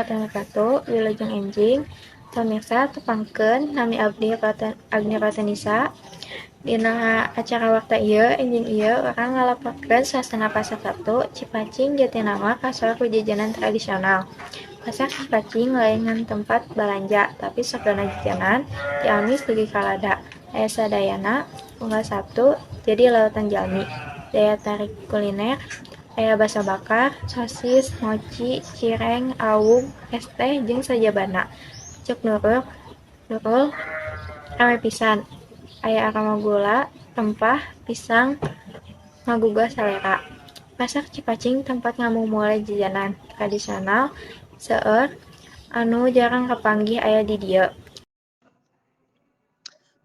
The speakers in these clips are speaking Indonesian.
warahmatullahi wabarakatuh. Wilujeng enjing pamirsa tepangkeun nami abdi Agni Ratanisa. Dina acara waktu ieu enjing ieu orang ngalaporkeun suasana pasar Sabtu Cipacing Jatinangor kasohor jajanan tradisional. Pasar Cipacing laengan tempat balanja, tapi sakdona jajanan diamis dugi kalada. Aya sadayana unggal Sabtu jadi lautan jalmi. Daya tarik kuliner aya basa bakar, sosis, mochi, cireng, awug, es teh jeung sajabana. Cek nurul, rame pisan. Aya aroma gula, rempah, pisang, ngagugah salera. Pasar Cipacing tempat ngamumule jajanan tradisional seueur anu jarang kapanggih aya di dieu.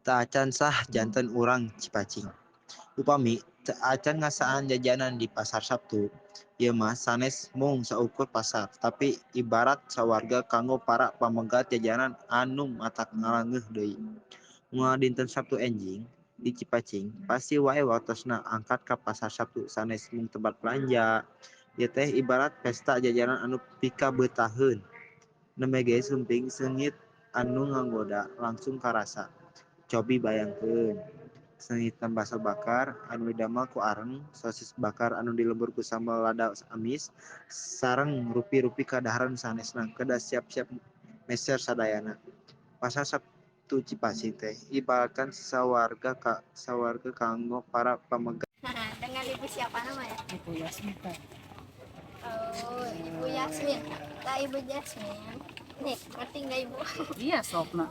Teu acan sah janten urang Cipacing. Upami teu acan ngasaan jajanan di pasar Sabtu, ieu mah sanes mung saukur pasar, tapi ibarat sawarga kanggo para pamegat jajanan anu matak ngalanggeuh deui. Moal dinten Sabtu enjing di Cipacing, pasti wae watosna angkat ka pasar Sabtu sanes mung tempat belanja. Ieu teh ibarat pesta jajanan anu pikabeutaheun. Nembe ge sumping seungit anu nganggoda langsung karasa. Cobi bayangkeun. Seungitan baso bakar anu didamel ku areng, sosis bakar anu dilebur ku sambal lada amis, sareng rupi-rupi kadaharan sanesna kedah siap-siap meser sadayana. Pasar Sabtu Cipacing teh ibaratkan sawarga kanggo para pamegat. Dengan ibu siapa namanya? Ibu Yasmin. Oh, Ibu Yasmin. Kak Ibu Yasmin. Nih, ngerti nggak Ibu? Iya sopna.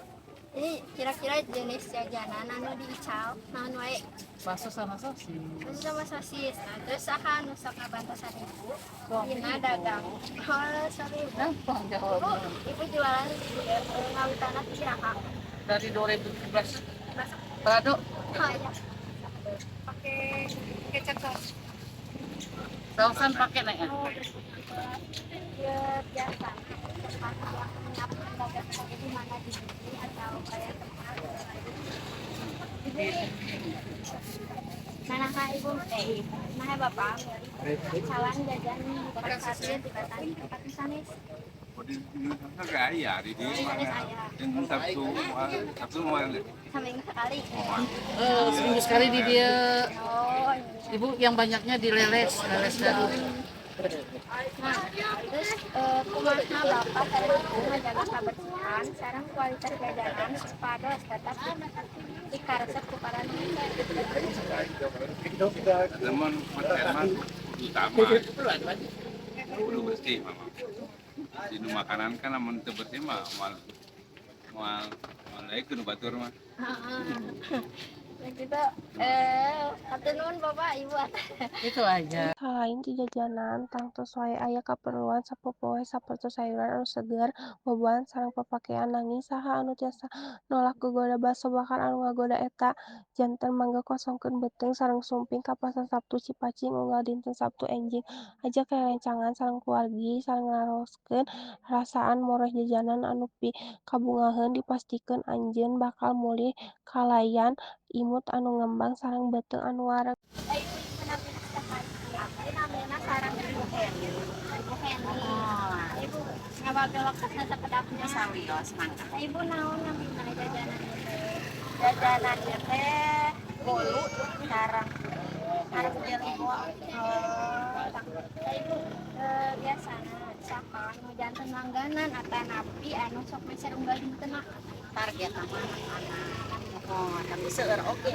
Ini kira-kira jenis jajanan anu diical, naon wae? Bakso sama sosis. Terus sama sosis. Nah, terus saha nu sok ngabantosan Ibu? Dina dagang. Oh, sorry. Gampang Ibu, jawabnya. Ibu jualan ngawitana kira-kira Dari 2017. masuk. Prado. Oh iya. Pakai kecap saus. Sausan pakai nih ya. Oh, ya biasa. Tempat yang menyiapkan dagang seperti di mana di sini atau kayak tempat Ibu mana kak Ibu? Nah Bapak salam jajan bukan sate di Batang tempat misanis. Kaya di mana? Dengan Sabtu mau Seminggu sekali. Seminggu sekali di dia. Oh, Ibu yang banyaknya di leles dadu. nah, terus kumaha Bapak dari Ibu menjaga kebersihan, sekarang kualitas jajanan supados tetap dikaresep kepada teman teman utama kudu bersih mama. Di makanan kan amun teu bersih mah mal kudu batur mah. Gitu, nuhun Bapak Ibu. Itu aja. Selain di jajanan, tangtu wae aya kaperluan sapopoe saperto sayuran anu seger, boboan sareng papakean nanging saha anu tiasa nolak gogoda baso bakar anu ngagoda eta. Janten mangga kosongkeun beuteung sareng sumping ka Pasar Sabtu Cipacing unggal dinten Sabtu enjing. Ajak rerencangan sareng keluargi sareng ngaroskeun rasaan moreh jajanan anu kabungaheun dipastikeun anjeun bakal mulih kalayan imut anu ngembang sareng beuteung anu wareg. Ini namanya sarang Ibu Heni. Ibu Heni. Ibu ngabaga lokasna sakedapnya sawios mangga. Ibu naon namina jajanan itu? Jajanan teh bolu sarang sarang Ibu. Ibu biasana saha nu janten langganan atanapi anu sok meser unggal dinten target sama anak-anak. Oh, tapi seueur oke.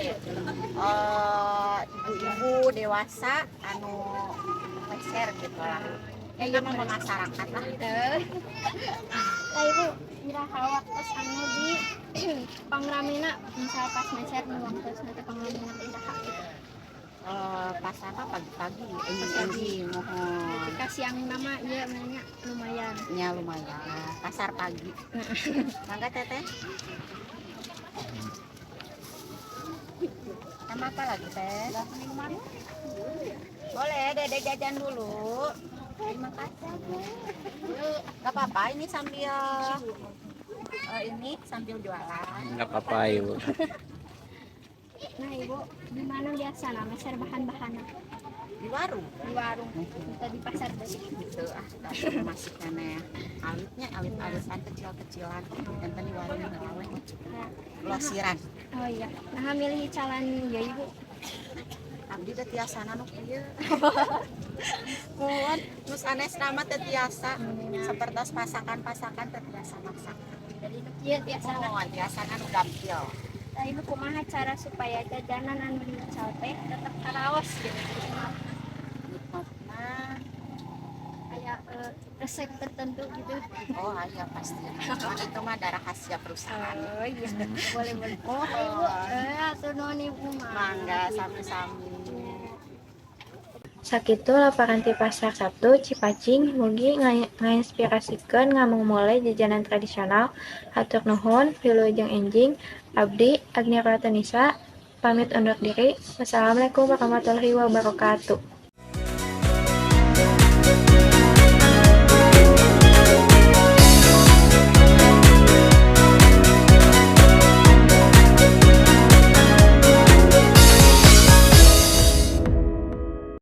Ibu-ibu dewasa anu meser gitu lah. Ya nama masyarakat lah. Nah, Ibu iraha waktos anu di pangramina misal pas meser nu waktos nanti pangramina teh iraha gitu. Pas apa pagi-pagi enjing mohon. Ketika siang nama ieu namanya lumayan. Ya lumayan. Pasar pagi. Mangga teteh. Sama apa lagi teh? Boleh Dede jajan dulu. Terima kasih Bu. Gak apa-apa ini sambil jualan. Enggak apa-apa Ibu. Nah Ibu, gimana biasa meser bahan-bahannya? di warung kita di pasar deui gitu masih kena alit-alitan kecil-kecilan dan di warung ngelawe losiran. Oh iya, nah milih calon ya ibu. Abdi teh tiasana nu kieu. Mohon nu sanes nama teh tiasa sapertos pasakan-pasakan teh tiasa masak. Jadi nu kieu tiasana. Mohon tiasana nu gampil. Nah, ibu kumaha cara supaya jajanan anu dical teh tetep karaos gitu. Nikmatna Aya resep tertentu gitu. oh aya pasti. Itu mah ada rahasia perusahaan. Oh iya, boleh. Oh, ibu, atuh nuhun ibu mah. Mangga sami-sami. Sakitu laporan ti Pasar Sabtu Cipacing mugi ngainspirasikeun ngamumule jajanan tradisional. Hatur nuhun, wilujeng enjing. Abdi Agnia Pratama pamit undur diri. Wassalamualaikum warahmatullahi wabarakatuh.